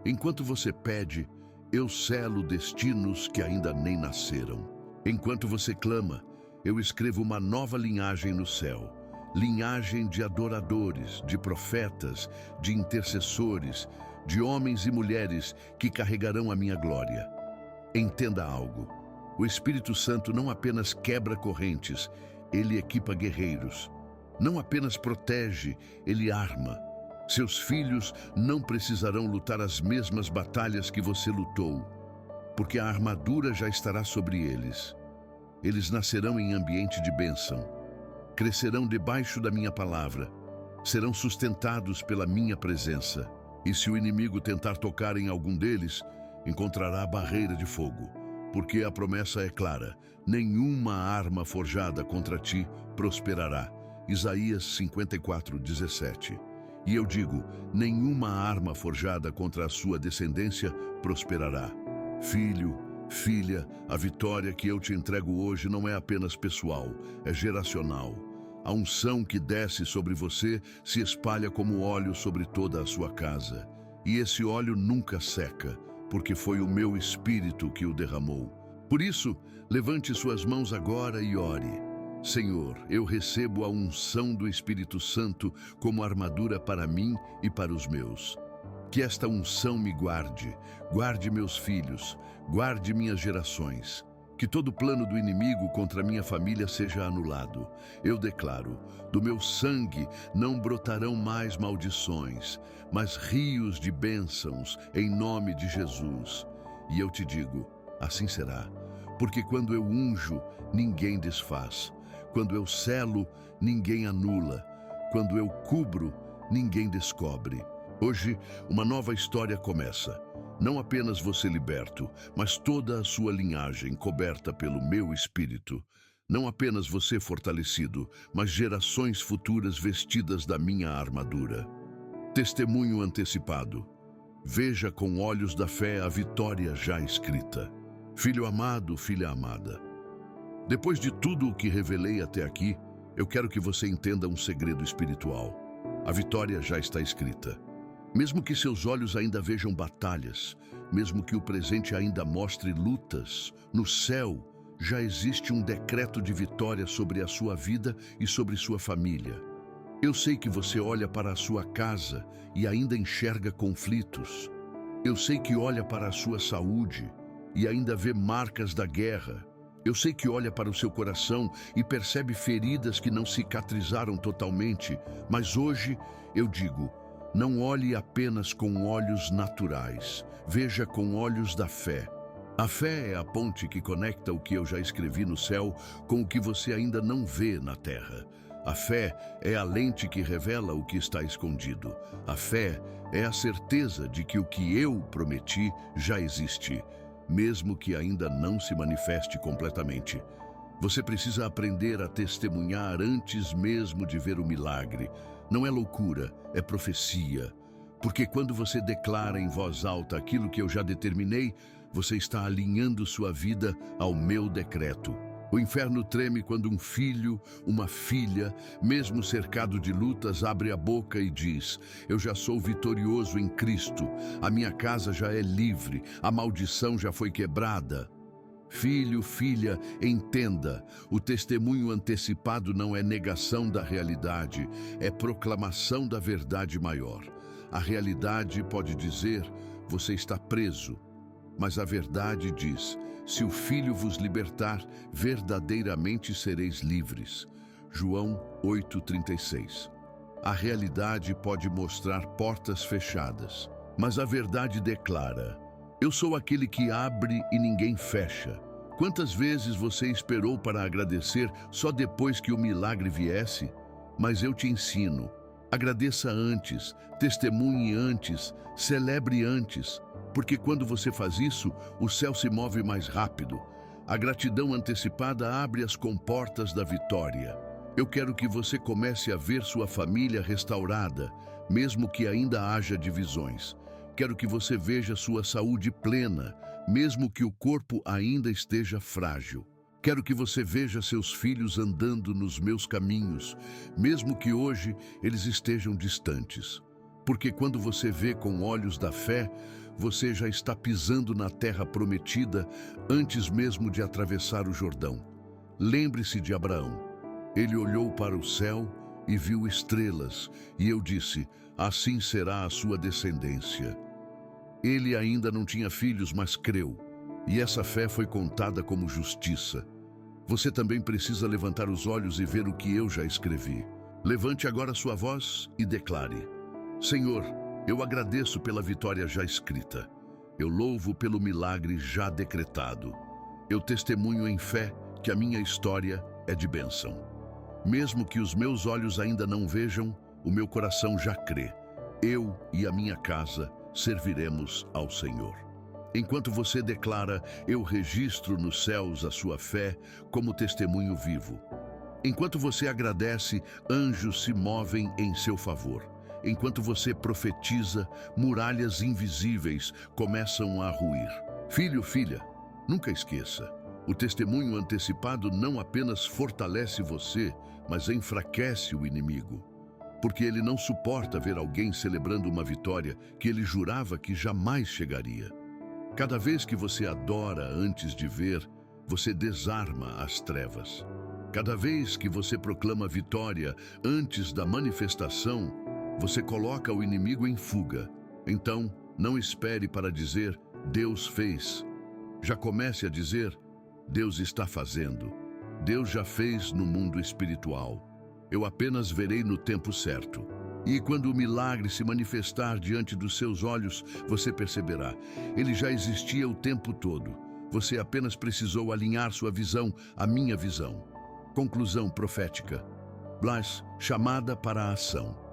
[SPEAKER 1] Enquanto você pede, eu selo destinos que ainda nem nasceram. Enquanto você clama, eu escrevo uma nova linhagem no céu. Linhagem de adoradores, de profetas, de intercessores, de homens e mulheres que carregarão a minha glória. Entenda algo. O Espírito Santo não apenas quebra correntes, ele equipa guerreiros. Não apenas protege, ele arma. Seus filhos não precisarão lutar as mesmas batalhas que você lutou, porque a armadura já estará sobre eles. Eles nascerão em ambiente de bênção, crescerão debaixo da minha palavra, serão sustentados pela minha presença. E se o inimigo tentar tocar em algum deles, encontrará a barreira de fogo, porque a promessa é clara: nenhuma arma forjada contra ti prosperará. Isaías 54:17. E eu digo, nenhuma arma forjada contra a sua descendência prosperará. Filho, filha, a vitória que eu te entrego hoje não é apenas pessoal, é geracional. A unção que desce sobre você se espalha como óleo sobre toda a sua casa. E esse óleo nunca seca, porque foi o meu Espírito que o derramou. Por isso, levante suas mãos agora e ore. Senhor, eu recebo a unção do Espírito Santo como armadura para mim e para os meus. Que esta unção me guarde, guarde meus filhos, guarde minhas gerações. Que todo plano do inimigo contra minha família seja anulado. Eu declaro, do meu sangue não brotarão mais maldições, mas rios de bênçãos em nome de Jesus. E eu te digo, assim será, porque quando eu unjo, ninguém desfaz. Quando eu selo, ninguém anula. Quando eu cubro, ninguém descobre. Hoje, uma nova história começa. Não apenas você liberto, mas toda a sua linhagem coberta pelo meu Espírito. Não apenas você fortalecido, mas gerações futuras vestidas da minha armadura. Testemunho antecipado. Veja com olhos da fé a vitória já escrita. Filho amado, filha amada. Depois de tudo o que revelei até aqui, eu quero que você entenda um segredo espiritual. A vitória já está escrita. Mesmo que seus olhos ainda vejam batalhas, mesmo que o presente ainda mostre lutas, no céu já existe um decreto de vitória sobre a sua vida e sobre sua família. Eu sei que você olha para a sua casa e ainda enxerga conflitos. Eu sei que olha para a sua saúde e ainda vê marcas da guerra. Eu sei que olha para o seu coração e percebe feridas que não cicatrizaram totalmente, mas hoje eu digo, não olhe apenas com olhos naturais, veja com olhos da fé. A fé é a ponte que conecta o que eu já escrevi no céu com o que você ainda não vê na terra. A fé é a lente que revela o que está escondido. A fé é a certeza de que o que eu prometi já existe, mesmo que ainda não se manifeste completamente. Você precisa aprender a testemunhar antes mesmo de ver o milagre. Não é loucura, é profecia. Porque quando você declara em voz alta aquilo que eu já determinei, você está alinhando sua vida ao meu decreto. O inferno treme quando um filho, uma filha, mesmo cercado de lutas, abre a boca e diz: eu já sou vitorioso em Cristo, a minha casa já é livre, a maldição já foi quebrada. Filho, filha, entenda, o testemunho antecipado não é negação da realidade, é proclamação da verdade maior. A realidade pode dizer, você está preso. Mas a verdade diz, se o Filho vos libertar, verdadeiramente sereis livres. João 8,36. A realidade pode mostrar portas fechadas, mas a verdade declara, eu sou aquele que abre e ninguém fecha. Quantas vezes você esperou para agradecer só depois que o milagre viesse? Mas eu te ensino, agradeça antes, testemunhe antes, celebre antes, porque quando você faz isso, o céu se move mais rápido. A gratidão antecipada abre as comportas da vitória. Eu quero que você comece a ver sua família restaurada, mesmo que ainda haja divisões. Quero que você veja sua saúde plena, mesmo que o corpo ainda esteja frágil. Quero que você veja seus filhos andando nos meus caminhos, mesmo que hoje eles estejam distantes. Porque quando você vê com olhos da fé, você já está pisando na terra prometida antes mesmo de atravessar o Jordão. Lembre-se de Abraão. Ele olhou para o céu e viu estrelas, e eu disse, assim será a sua descendência. Ele ainda não tinha filhos, mas creu, e essa fé foi contada como justiça. Você também precisa levantar os olhos e ver o que eu já escrevi. Levante agora sua voz e declare, Senhor, eu agradeço pela vitória já escrita. Eu louvo pelo milagre já decretado. Eu testemunho em fé que a minha história é de bênção. Mesmo que os meus olhos ainda não vejam, o meu coração já crê. Eu e a minha casa serviremos ao Senhor. Enquanto você declara, eu registro nos céus a sua fé como testemunho vivo. Enquanto você agradece, anjos se movem em seu favor. Enquanto você profetiza, muralhas invisíveis começam a ruir. Filho, filha, nunca esqueça. O testemunho antecipado não apenas fortalece você, mas enfraquece o inimigo. Porque ele não suporta ver alguém celebrando uma vitória que ele jurava que jamais chegaria. Cada vez que você adora antes de ver, você desarma as trevas. Cada vez que você proclama vitória antes da manifestação, você coloca o inimigo em fuga. Então, não espere para dizer, Deus fez. Já comece a dizer, Deus está fazendo. Deus já fez no mundo espiritual. Eu apenas verei no tempo certo. E quando o milagre se manifestar diante dos seus olhos, você perceberá. Ele já existia o tempo todo. Você apenas precisou alinhar sua visão à minha visão. Conclusão profética. Blas, chamada para a ação.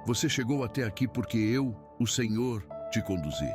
[SPEAKER 1] Você chegou até aqui porque eu, o Senhor, te conduzi.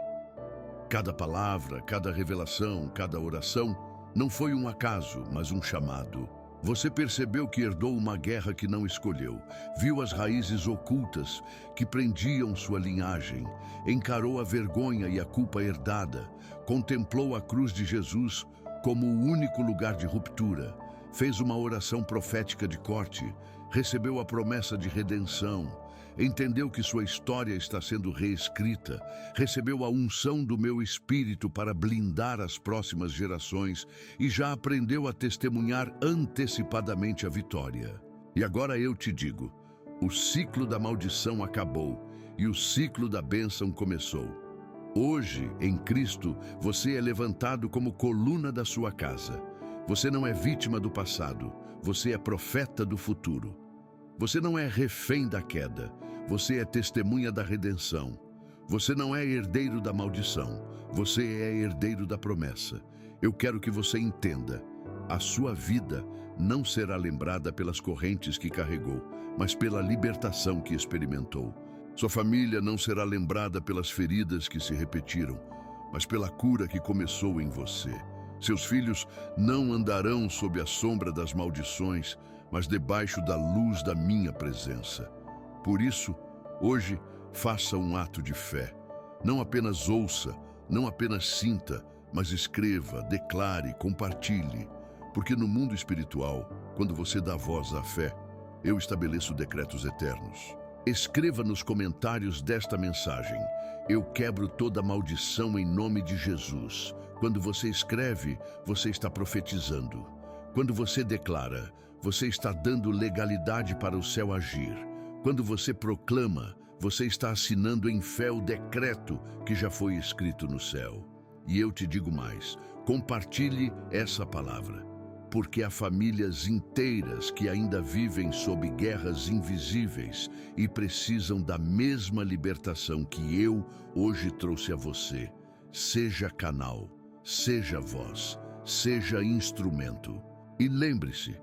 [SPEAKER 1] Cada palavra, cada revelação, cada oração não foi um acaso, mas um chamado. Você percebeu que herdou uma guerra que não escolheu, viu as raízes ocultas que prendiam sua linhagem, encarou a vergonha e a culpa herdada, contemplou a cruz de Jesus como o único lugar de ruptura, fez uma oração profética de corte, recebeu a promessa de redenção, entendeu que sua história está sendo reescrita, recebeu a unção do meu espírito para blindar as próximas gerações e já aprendeu a testemunhar antecipadamente a vitória. E agora eu te digo, o ciclo da maldição acabou e o ciclo da bênção começou. Hoje, em Cristo, você é levantado como coluna da sua casa. Você não é vítima do passado, você é profeta do futuro. Você não é refém da queda, você é testemunha da redenção. Você não é herdeiro da maldição, você é herdeiro da promessa. Eu quero que você entenda, a sua vida não será lembrada pelas correntes que carregou, mas pela libertação que experimentou. Sua família não será lembrada pelas feridas que se repetiram, mas pela cura que começou em você. Seus filhos não andarão sob a sombra das maldições, mas debaixo da luz da minha presença. Por isso, hoje, faça um ato de fé. Não apenas ouça, não apenas sinta, mas escreva, declare, compartilhe. Porque no mundo espiritual, quando você dá voz à fé, eu estabeleço decretos eternos. Escreva nos comentários desta mensagem, eu quebro toda maldição em nome de Jesus. Quando você escreve, você está profetizando. Quando você declara, você está dando legalidade para o céu agir. Quando você proclama, você está assinando em fé o decreto que já foi escrito no céu. E eu te digo mais, compartilhe essa palavra, porque há famílias inteiras que ainda vivem sob guerras invisíveis e precisam da mesma libertação que eu hoje trouxe a você. Seja canal, seja voz, seja instrumento. E lembre-se,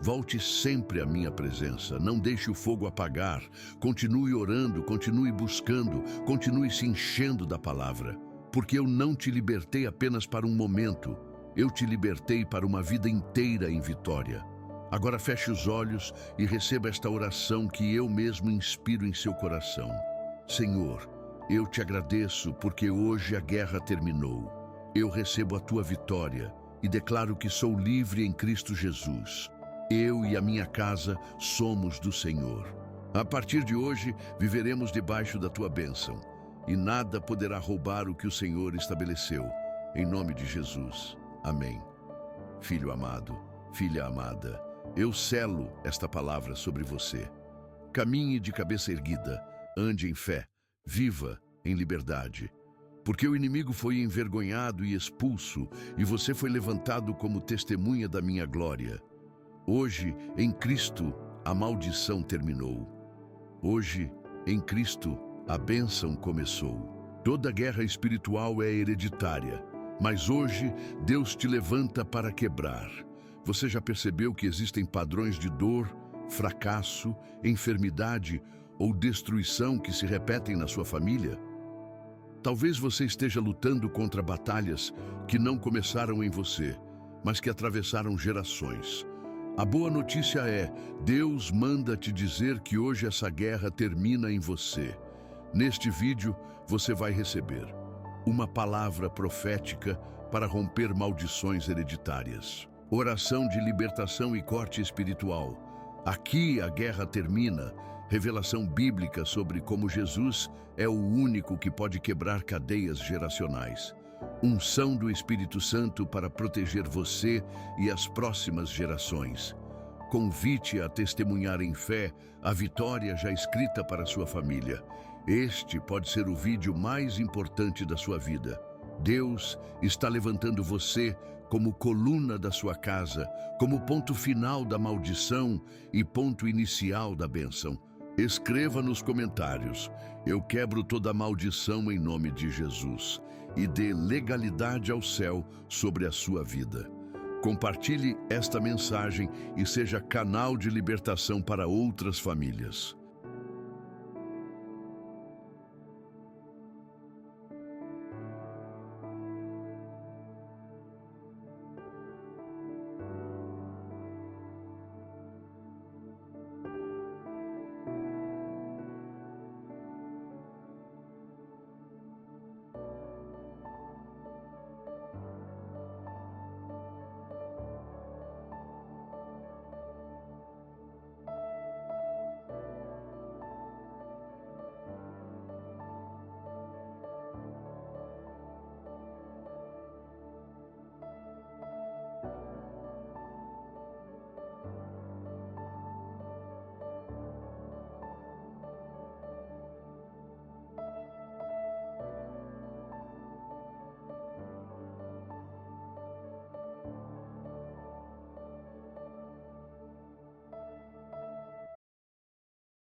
[SPEAKER 1] volte sempre à minha presença, não deixe o fogo apagar, continue orando, continue buscando, continue se enchendo da palavra, porque eu não te libertei apenas para um momento, eu te libertei para uma vida inteira em vitória. Agora feche os olhos e receba esta oração que eu mesmo inspiro em seu coração. Senhor, eu te agradeço porque hoje a guerra terminou. Eu recebo a tua vitória e declaro que sou livre em Cristo Jesus. Eu e a minha casa somos do Senhor. A partir de hoje, viveremos debaixo da tua bênção, e nada poderá roubar o que o Senhor estabeleceu. Em nome de Jesus. Amém. Filho amado, filha amada, eu selo esta palavra sobre você. Caminhe de cabeça erguida, ande em fé, viva em liberdade. Porque o inimigo foi envergonhado e expulso, e você foi levantado como testemunha da minha glória. Hoje, em Cristo, a maldição terminou. Hoje, em Cristo, a bênção começou. Toda guerra espiritual é hereditária, mas hoje Deus te levanta para quebrar. Você já percebeu que existem padrões de dor, fracasso, enfermidade ou destruição que se repetem na sua família? Talvez você esteja lutando contra batalhas que não começaram em você, mas que atravessaram gerações. A boa notícia é, Deus manda te dizer que hoje essa guerra termina em você. Neste vídeo, você vai receber uma palavra profética para romper maldições hereditárias. Oração de libertação e corte espiritual. Aqui a guerra termina. Revelação bíblica sobre como Jesus é o único que pode quebrar cadeias geracionais. Unção do Espírito Santo para proteger você e as próximas gerações. Convite a testemunhar em fé a vitória já escrita para sua família. Este pode ser o vídeo mais importante da sua vida. Deus está levantando você como coluna da sua casa, como ponto final da maldição e ponto inicial da bênção. Escreva nos comentários, eu quebro toda maldição em nome de Jesus e dê legalidade ao céu sobre a sua vida. Compartilhe esta mensagem e seja canal de libertação para outras famílias.